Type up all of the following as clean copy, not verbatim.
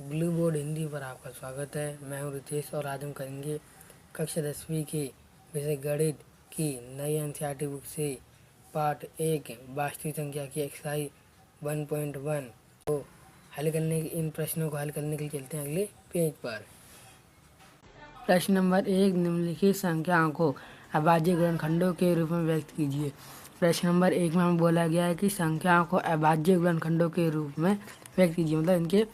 Blue board Hindi पर आपका स्वागत है। मैं हूं रितेश और आज हम करेंगे कक्षा 10वीं के विषय गणित की नई एनसीईआरटी बुक से पाठ 1 वास्तविक संख्या की एक्सरसाइज 1.1 को हल करने इन प्रश्नों को हल करने के लिए चलते हैं अगले पेज पर। प्रश्न नंबर 1, निम्नलिखित संख्याओं को अभाज्य गुणनखंडों के रूप में व्यक्त कीजिए। प्रश्न नंबर 1 में हमें बोला गया है कि संख्याओं को अभाज्य गुणनखंडों के रूप में व्यक्त कीजिए, मतलब इनके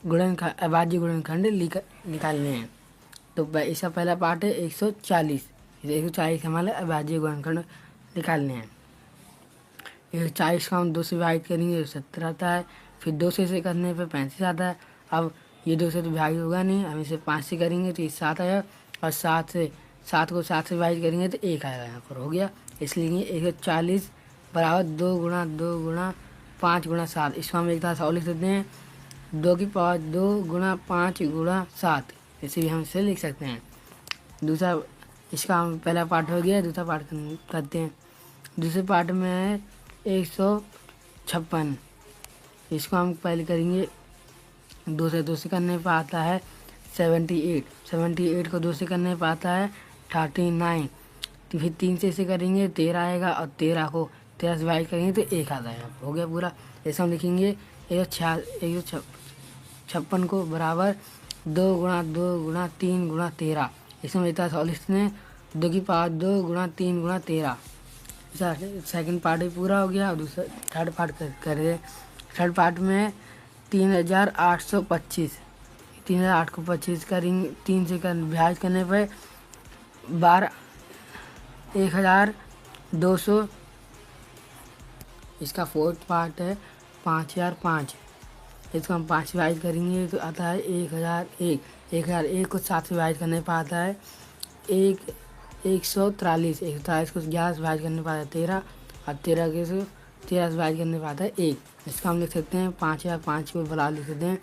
अभाज्य गुणनखंड निकालने हैं। तो इसका पहला पार्ट है 140। 140 हमारे अभाज्य गुणनखंड निकालने हैं। 140 का हम 2 से विभाजित करेंगे तो 70 आता है। फिर 2 से करने पर 35 आता है। अब ये 2 से तो विभाजित होगा नहीं, हम इसे 5 से करेंगे तो ये 7 आएगा और 7 को 7 से विभाजित करेंगे तो 1 आएगा। यहाँ पर हो गया। इसलिए 140 बराबर 2 गुणा 2 गुणा 5 गुणा 7। इसको हम एक तरह से और लिख देते हैं 2 की पावर 2 गुणा 5 गुणा 7। इसे भी हम इसे लिख सकते हैं। दूसरा इसका हम पहला पार्ट हो गया। दूसरा पार्ट करते हैं। दूसरे पार्ट में है 156। इसको हम पहले करेंगे 2 से करने पर आता है 78। 78 को 2 से करने पर आता है 39। तो फिर 3 से इसे करेंगे 13 आएगा और 13 को 13 से डिवाइड करेंगे तो 1 आता है। हो गया पूरा। ऐसे हम लिखेंगे 156 को बराबर 2 गुणा 2 गुणा 3 गुणा 13। इसमें लिखता है 40 ने 2 की पावर 2 गुणा 3 गुणा 13। सेकंड पार्ट भी पूरा हो गया। और दूसरा थर्ड पार्ट करें। थर्ड पार्ट में 3825। 3825 करेंगे 3 से विभाजित करने पर 12,1200। इसका फोर्थ पार्ट है 5005। इसको हम 5 से विभाजित करेंगे तो आता है 1001। 1001 को 7 से विभाजित करने पर आता है 143। 143 को 11 से विभाजित करने पर आता है 13 और 13 के 13 से विभाजित करने पर आता है 1। इसका हम लिख सकते हैं 5005 को बराबर लिख सकते हैं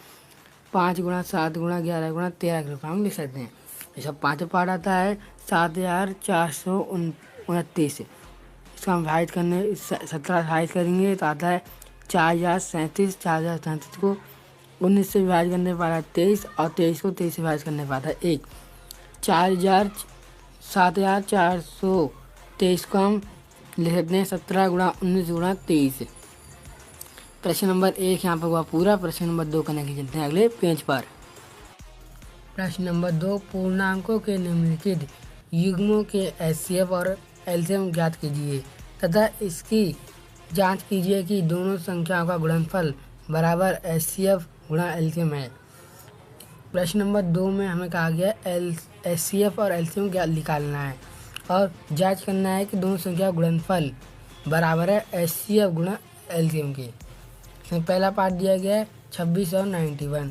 5 गुणा 7 गुणा 11 गुणा 13 के रूप में हम लिख सकते हैं। इसका 5 पार्ट आता है 7429। इसका हम विभाजित करने 17 विभाजित करेंगे तो आता है 4037। 4037 को 19 से विभाजित करने पर आता है 23 और 23 को 23 से विभाजित करने पर आता है 1। 7423 को हम लिख सकते हैं 17 गुणा 19 गुणा 23। प्रश्न नंबर 1 यहाँ पर हुआ पूरा। प्रश्न नंबर 2 करने के चलते हैं अगले पेज पर। प्रश्न नंबर 2, पूर्णांकों के निम्नलिखित युग्मों के एचसीएफ और एलसीएम ज्ञात कीजिए तथा इसकी जांच कीजिए कि दोनों संख्याओं का गुणनफल बराबर एचसीएफ गुणा एलसीएम है। प्रश्न नंबर 2 में हमें कहा गया एचसीएफ और एलसीएम क्या निकालना है और जांच करना है कि दोनों संख्या का गुणनफल बराबर है एचसीएफ गुणा एलसीएम के। इसमें पहला पार्ट दिया गया है 26 और 91।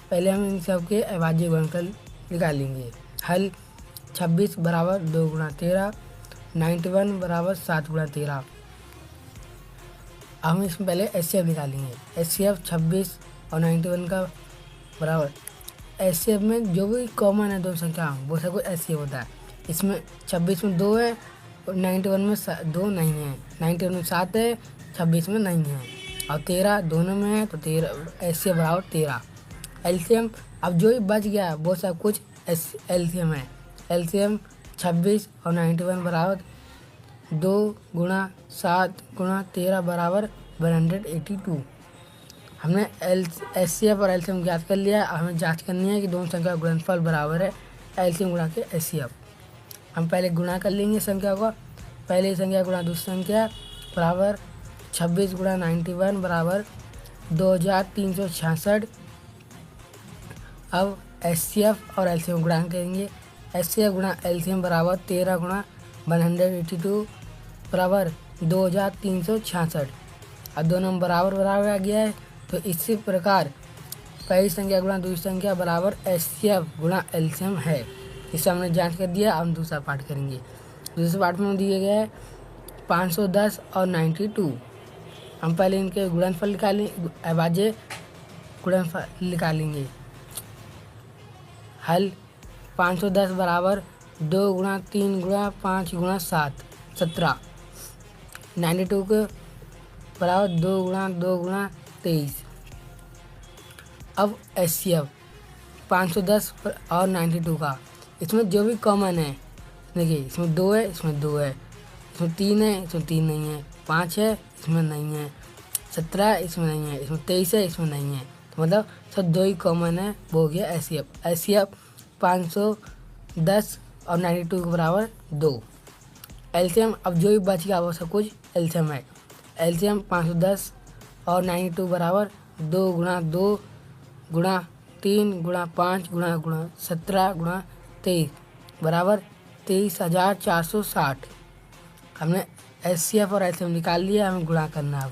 पहले हम इन सब के अभाज्य गुणनफल निकालेंगे। हल 26 बराबर 2 गुणा 13, 91 बराबर 7 गुणा 13। हम इसमें पहले एचसीएफ निकालेंगे। एचसीएफ 26 और 91 का बराबर। एचसीएफ में जो भी कॉमन है दो संख्या वो सब कुछ एचसीएफ होता है। इसमें 26 में 2 है और 91 में 2 नहीं है। 91 में 7 है, 26 में नहीं है और 13 दोनों में है तो 13 एचसीएफ बराबर 13। एलसीएम अब जो भी बच गया वो सब कुछ एलसीएम है। एलसीएम 26 और 91 बराबर 2 गुणा 7 गुणा 13 बराबर 182। हमने एचसीएफ और एलसीएम ज्ञात कर लिया। हमें जांच करनी है कि दोनों संख्या का गुणनफल बराबर है एलसीएम गुणा के एचसीएफ। हम पहले गुणा कर लेंगे संख्या को। पहली संख्या गुणा दूसरी संख्या बराबर 26 गुणा 91 बराबर 2366। अब एचसीएफ और एलसीएम गुणा करेंगे। एचसीएफ गुणा एलसीएम बराबर 13 गुणा 182 बराबर 2366। अब दोनों बराबर आ गया है तो इसी प्रकार पहली संख्या गुणा दूसरी संख्या बराबर एचसीएफ गुणा एलसीएम है। इसे हमने जांच कर दिया। हम दूसरा पार्ट करेंगे। दूसरे पार्ट में दिए गए हैं 510 और 92। हम पहले इनके गुणनफल निकालेंगे, अभाज्य गुणनफल निकालेंगे। हल 510 बराबर 2 गुणा 3 गुणा 5 गुणा 7 17। 92 के बराबर 2 गुणा 2 गुणा 23। अब HCF 510 और 92 का, इसमें जो भी कॉमन है, देखिए इसमें 2 है, इसमें 2 है, इसमें 3 है, इसमें 3 नहीं है, 5 है, इसमें नहीं है, 17 है, इसमें नहीं है, इसमें 23 है, इसमें नहीं है। तो मतलब सब 2 ही कॉमन है, वो हो गया HCF 510 और 92 के बराबर 2। LCM अब जो भी बच गया वो सब कुछ LCM है। LCM 510 और 92 बराबर 2 गुणा 2 गुणा 3 गुणा 5 गुणा 17 गुणा 23 बराबर 23,460। हमने HCF और LCM निकाल लिया, हमें गुणा करना है।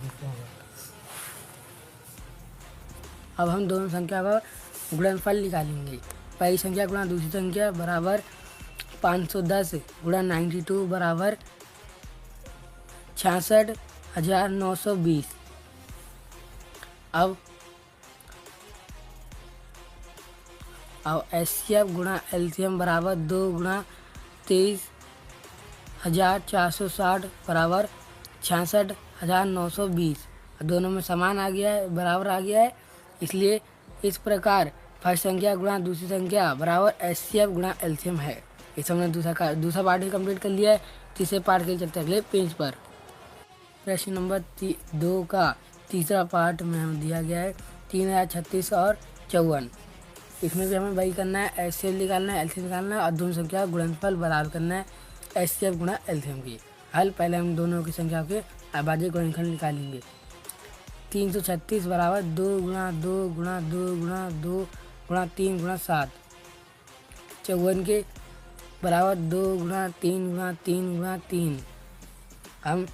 अब हम दोनों संख्या का गुणनफल निकालेंगे। पहली संख्या गुणा दूसरी संख्या बराबर 510 गुणा 92 बराबर 66,920। अब HCF गुणा LCM बराबर 2 गुणा 23,460 बराबर 66,920। दोनों में समान आ गया है, बराबर आ गया है, इसलिए इस प्रकार फर्स्ट संख्या गुणा दूसरी संख्या बराबर HCF गुणा LCM है। इस हमने दूसरा पार्ट ही कंप्लीट कर लिया है। तीसरे पार्ट के चलते अगले पेज पर प्रश्न नंबर 2 का तीसरा पार्ट में हमें दिया गया है 3036 और 54। इसमें भी हमें वही करना है, HCF निकालना है, LCM निकालना है और दोनों संख्या का गुणनफल बराबर करना है HCF गुणा LCM की। हल पहले हम दोनों की संख्या के अभाज्य गुणनफल निकालेंगे। 336 बराबर 2 गुणा 2 गुणा 2 गुणा 2 गुणा 3 गुणा 7। 54 के बराबर 2 गुणा 3 गुणा 3 गुणा 3। हम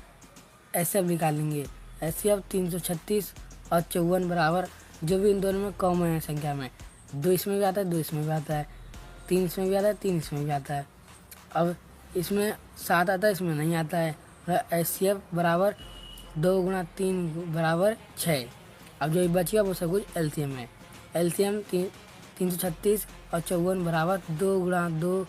HCF निकालेंगे। HCF 336 और 54 बराबर जो भी इन दोनों में कॉमन है संख्या में, 2 इसमें भी आता है, 2 इसमें भी आता है, 3 इसमें भी आता है, 3 इसमें भी आता है। अब इसमें 7 आता है, इसमें नहीं आता है। HCF बराबर 2 गुणा 3 बराबर 6। अब जो बच गया वो सब कुछ LCM है। LCM 336 और 54 बराबर 2 गुणा 2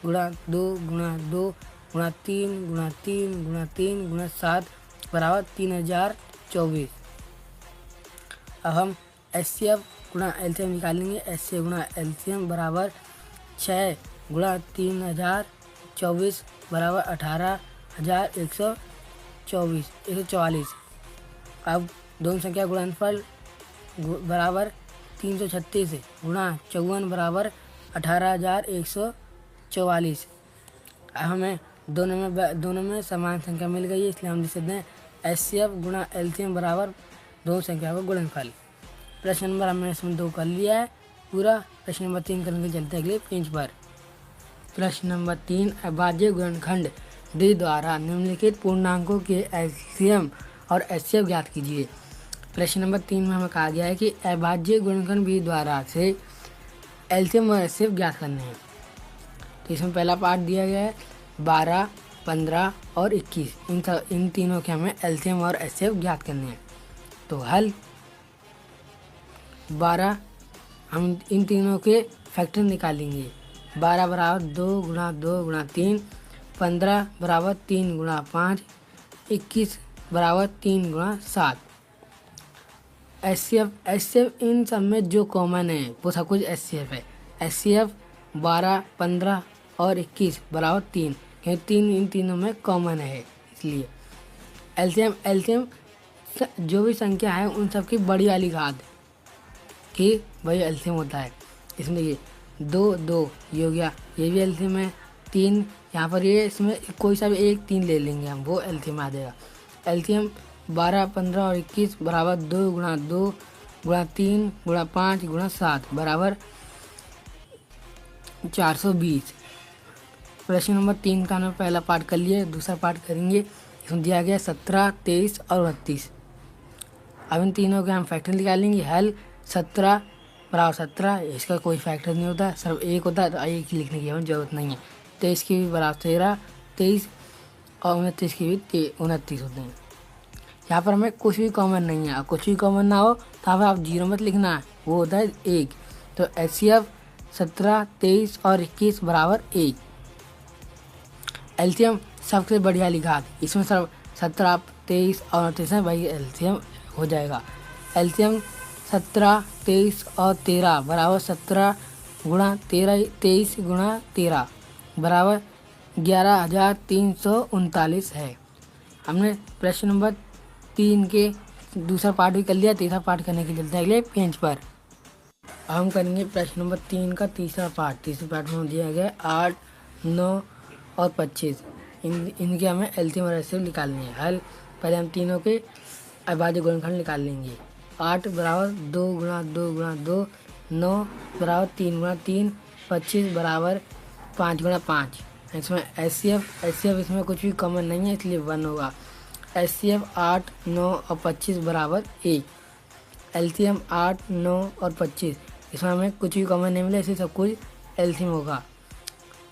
गुणा 2 गुणा 2 गुणा 3 गुणा 3 गुणा 3 गुणा 7 बराबर 3024। अब हम HCF गुणा LCM निकालेंगे। HCF गुणा LCM बराबर 6 गुणा 3024 बराबर 18,144। अब दोनों संख्या गुणनफल बराबर 336 गुणा 54 बराबर 18,144। अब हमें दोनों में समान संख्या मिल गई है, इसलिए हम लिख सकते हैं HCF गुणा LCM बराबर दोनों संख्या का गुणनफल। प्रश्न नंबर हमने इसमें 2 कर लिया है पूरा। प्रश्न नंबर 3 करने के चलते अगले पेज पर। प्रश्न नंबर 3 अभाज्य गुणनखंड D द्वारा निम्नलिखित पूर्णांकों के LCM और HCF ज्ञात कीजिए। प्रश्न नंबर 3 में हमें कहा गया है कि अभाज्य गुणनखंड B द्वारा से LCM और HCF ज्ञात करने हैं। तो इसमें पहला पार्ट दिया गया है 12, 15 और 21। इन तीनों के हमें LCM और HCF ज्ञात करने हैं। तो हल 12, हम इन तीनों के फैक्टर निकालेंगे। 12 बराबर 2 गुणा 2 गुणा 3, 15 बराबर 3 गुणा 5, 21 बराबर 3 गुणा 7। HCF इन सब में जो कॉमन है वो सब कुछ HCF है। HCF 12, 15 और 21 बराबर 3, क्योंकि इन तीनों में कॉमन है, इसलिए LCM जो भी संख्या है उन सब की बड़ी वाली घात कि वही LCM होता है। इसमें ये 2 ये हो गया, ये भी LCM है। 3 यहाँ पर, ये इसमें कोई सा भी एक 3 ले लेंगे हम, वो LCM आ जाएगा। LCM 12, 15 और 21 बराबर 2 गुणा 2 गुणा 3 गुणा 5 गुणा 7 बराबर 420। प्रश्न नंबर 3 का हमने पहला पार्ट कर लिया, दूसरा पार्ट करेंगे। इसमें दिया गया 17, 23 और 32। अब इन तीनों के हम फैक्टर निकालेंगे। हल 17 बराबर 17, इसका कोई फैक्टर नहीं होता, सिर्फ एक होता है, तो एक ही लिखने की हमें जरूरत नहीं है। 23 की भी बराबर 13, 23 और 29 की भी 29 होते हैं। यहाँ पर हमें कुछ भी कॉमन नहीं है, और कुछ भी कॉमन ना हो तो यहाँ पर आप 0 मत लिखना है, वो होता है 1। तो HCF 17, 23 और 21 बराबर 1। LCM सबसे बढ़िया लिखा, इसमें सब 17, 23 और 29 है, वही LCM हो जाएगा। LCM 17, 23 और 13 बराबर 17 गुणा 13 23 गुणा 13 बराबर 11,339 है। हमने प्रश्न नंबर 3 के दूसरा पार्ट भी कर लिया। तीसरा पार्ट करने के लिए चलते हैं अगले पेज पर। हम करेंगे प्रश्न नंबर 3 का तीसरा पार्ट। तीसरे पार्ट में दिया गया 8, 9 और 25। इनके हमें एलसीएम और एचसीएफ निकालनी है। हल पहले हम तीनों के अभाज्य गुणनखंड निकाल लेंगे। 8 बराबर 2 गुणा 2 गुणा 2, 9 बराबर 3 गुणा 3, 25 बराबर 5 गुणा 5। इसमें एचसीएफ इसमें कुछ भी कॉमन नहीं है इसलिए 1 होगा। एचसीएफ 8, 9 और 25 बराबर 1। एलसीएम 8, 9 और 25 इसमें हमें कुछ भी कॉमन नहीं मिला इसलिए सब कुछ एलसीएम होगा।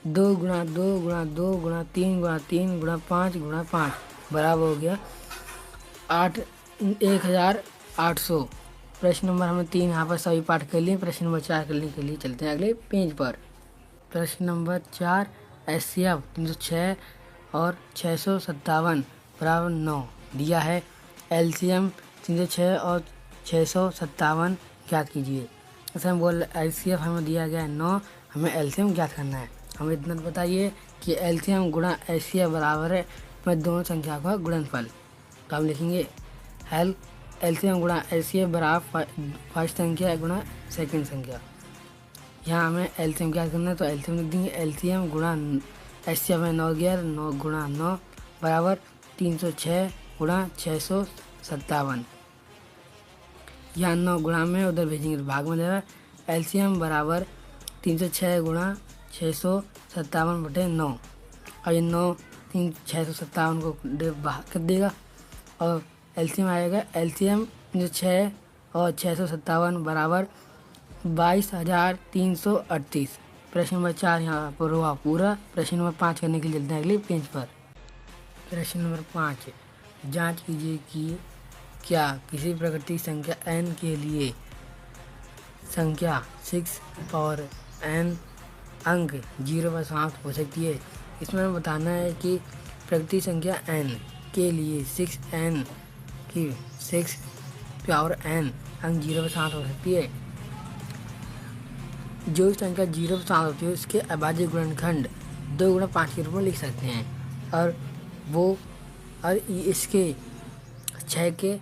2 गुणा 2 गुणा 2 गुणा 3 गुणा 3 गुणा 5 गुणा 5 बराबर हो गया 1800। प्रश्न नंबर हमें 3 यहाँ पर सभी पाठ कर लिए। प्रश्न नंबर 4 करने के लिए चलते हैं अगले पेज पर। प्रश्न नंबर 4 एचसीएफ 306 और 657 बराबर 9 दिया है। एलसीएम 306 और 657 ज्ञात कीजिए। ऐसे हम बोल एचसीएफ हमें दिया गया है 9, हमें एलसीएम ज्ञात करना है। हमें इतना बताइए कि एलसीएम गुणा एचसीएफ बराबर है मैं दोनों संख्या का गुणनफल। तो हम लिखेंगे हेल एलसीएम गुणा एचसीएफ बराबर फर्स्ट संख्या गुणा सेकंड संख्या। यहाँ हमें एलसीएम ज्ञात करना है तो एलसीएम लिख देंगे। एलसीएम गुणा एचसीएफ में 9 गया 9 गुणा 9 बराबर 306 गुणा 657। यहाँ 9 गुणा में उधर भेजेंगे तो भाग में जाएगा। एलसीएम बराबर 306 गुणा 657/9 और ये 9 657 को भाग कर देगा और एलसीएम आएगा। एलसीएम 6 और 657 बराबर 22,338। प्रश्न नंबर 4 यहाँ पर हुआ पूरा। प्रश्न नंबर 5 करने के लिए चलते हैं अगले पेज पर। प्रश्न नंबर 5 जांच कीजिए कि क्या किसी प्राकृतिक संख्या n के लिए संख्या 6 और n अंक 0 पर समाप्त हो सकती है। इसमें हमें बताना है कि प्राकृतिक संख्या n के लिए 6n की 6 पावर n अंक 0 पर समाप्त हो सकती है। जो संख्या 0 पर समाप्त होती है उसके अभाज्य गुणनखंड 2 गुणा 5 के रूप में लिख सकते हैं और इसके 6 के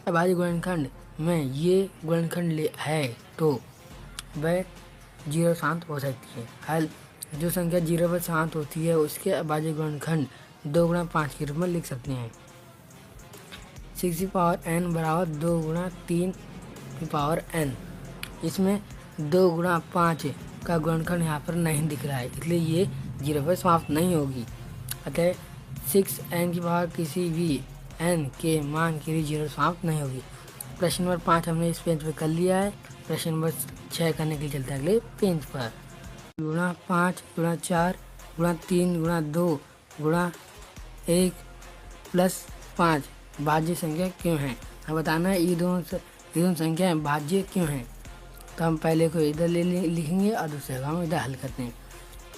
अभाज्य गुणनखंड में ये गुणनखंड है तो वह 0 शांत हो सकती है। हल जो संख्या 0 पर शांत होती है उसके अभाज्य गुणनखंड 2 गुणा 5 के रूप में लिख सकते हैं। 6 की पावर n बराबर 2 गुणा 3 की पावर n। इसमें 2 गुणा 5 का गुणनखंड यहाँ पर नहीं दिख रहा है इसलिए ये 0 पर समाप्त नहीं होगी। अतः 6n की पावर किसी भी n के मान के लिए 0 समाप्त नहीं होगी। प्रश्न नंबर 5 हमने इस पेज पर कर लिया है। प्रश्न नंबर 6 करने के लिए चलते हैं अगले पेज पर। गुणा 5 गुणा 4 गुणा 3 गुणा 2 गुणा 1 प्लस 5 भाज्य संख्या क्यों है। हमें बताना है ये दोनों संख्याएं भाज्य क्यों हैं। तो हम पहले को इधर लिखेंगे और दूसरे को हम इधर हल करते हैं।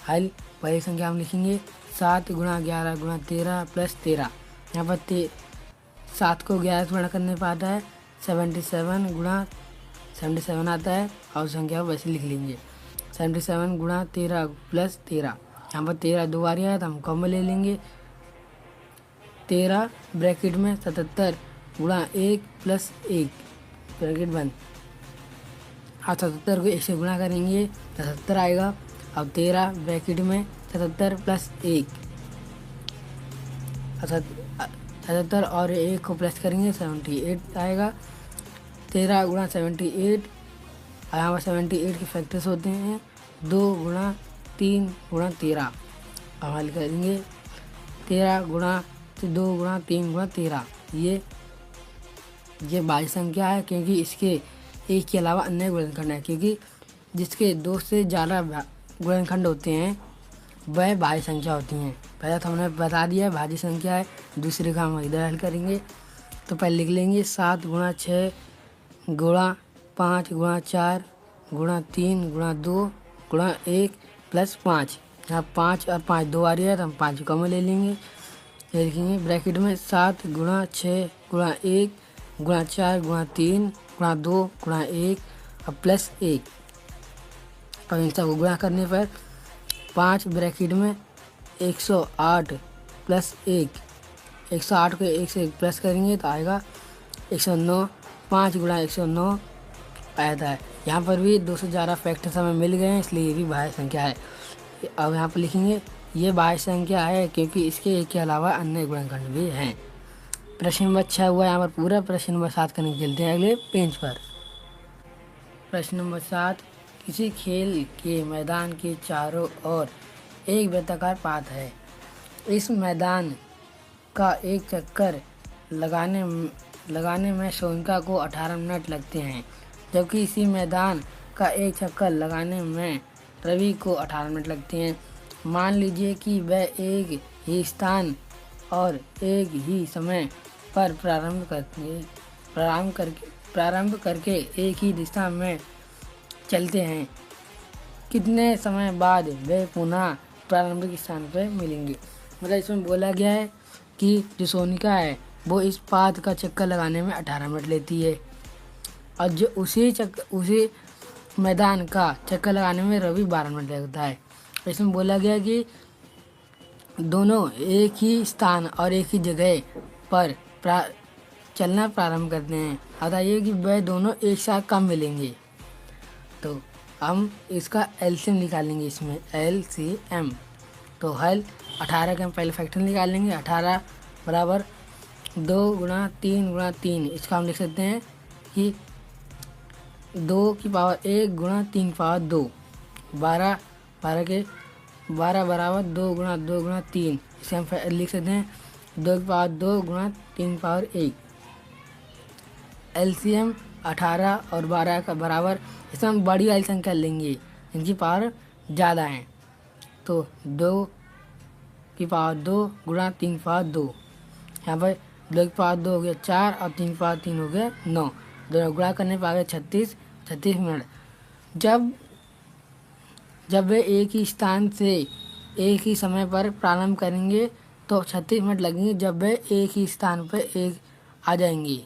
हल पहली संख्या हम लिखेंगे 7 गुणा 11 गुणा 13 प्लस 13। यहाँ पर 7 को 11 से गुणा करने पर आता है 77 गुणा 77 आता है और संख्या को वैसे लिख लेंगे 77 गुणा 13 प्लस 13। यहाँ पर 13 दो बार है तो हम कॉमन ले लेंगे। 13 ब्रैकेट में 77 गुणा 1 प्लस 1 ब्रैकेट बंद और 77 को 1 से गुणा करेंगे 77 आएगा। अब 13 ब्रैकेट में 77 प्लस 1 77 और 1 को प्लस करेंगे 78 आएगा। 13 गुणा 78 और यहाँ पर 78 के फैक्टर्स होते हैं 2 गुणा 3 गुणा 13। अब हल करेंगे 13 गुणा 2 गुणा 3 गुणा 13। ये भाज्य संख्या है क्योंकि इसके एक के अलावा अन्य गुणनखंड है। क्योंकि जिसके 2 से ज़्यादा गुणनखंड होते हैं वह भाज्य संख्या होती हैं। पहले तो हमने बता दिया भाज्य संख्या है। दूसरे का हम इधर हल करेंगे तो पहले लिख लेंगे 7 गुणा 6 गुणा 5 गुणा 4 गुणा 3 गुणा 2 गुणा 1 प्लस 5। यहाँ 5 और 5 दो आ रही है तो हम 5 कॉमन ले लेंगे। ये लिखेंगे ब्रैकेट में 7 गुणा 6 गुणा 1 गुणा 4 गुणा 3 गुणा 2 गुणा 1 और प्लस 1। अब इन सबको गुणा करने पर 5 ब्रैकेट में 108 प्लस 1, 108 को 1 से प्लस करेंगे तो आएगा 109। 5 गुणा 109 आता है। यहाँ पर भी 2 से ज़्यादा फैक्टर्स हमें मिल गए हैं, इसलिए ये भी बाह्य संख्या है। अब यहाँ पर लिखेंगे ये बाह्य संख्या है क्योंकि इसके एक के अलावा अन्य गुणनखंड भी हैं। प्रश्न नंबर 6 हुआ यहाँ पर पूरा। प्रश्न नंबर 7 करने चलते हैं अगले पेज पर। प्रश्न नंबर 7, किसी खेल के मैदान के चारों ओर एक वृत्ताकार पाथ है। इस मैदान का एक चक्कर लगाने में सोनिका को 18 मिनट लगते हैं, जबकि इसी मैदान का एक चक्कर लगाने में रवि को 18 मिनट लगते हैं। मान लीजिए कि वह एक ही स्थान और एक ही समय पर प्रारंभ करके एक ही दिशा में चलते हैं। कितने समय बाद वे पुनः प्रारंभिक स्थान पर मिलेंगे। मतलब इसमें बोला गया है कि जो सोनिका है वो इस पाथ का चक्कर लगाने में 18 मिनट लेती है और जो उसी मैदान का चक्कर लगाने में रवि 12 मिनट लगता है। इसमें बोला गया कि दोनों एक ही स्थान और एक ही जगह पर चलना प्रारंभ करते हैं, अतः ये कि वह दोनों एक साथ कब मिलेंगे। तो हम इसका एलसीएम निकालेंगे। इसमें एलसीएम तो हल 18 के हम पहले फैक्टर निकालेंगे। 18 बराबर 2 गुणा 3 गुणा 3। इसका हम लिख सकते हैं कि 2 की पावर 1 गुणा 3 पावर 2। 12 बराबर 2 गुणा 2 गुणा 3। इसे हम लिख सकते हैं 2 की पावर 2 गुणा 3 पावर 1। एलसीएम 18 और 12 का बराबर। इसमें हम बड़ी वाली संख्या लेंगे जिनकी पावर ज़्यादा है। तो 2 की पावर 2 गुणा 3 पावर 2। यहाँ पर 2 की पावर 2 हो गया 4 और 3 की पावर 3 हो गया 9। दोनों गुणा करने पर आ गया 36 मिनट। जब वे एक ही स्थान से एक ही समय पर प्रारंभ करेंगे तो 36 मिनट लगेंगे जब वे एक ही स्थान पर आ जाएंगे।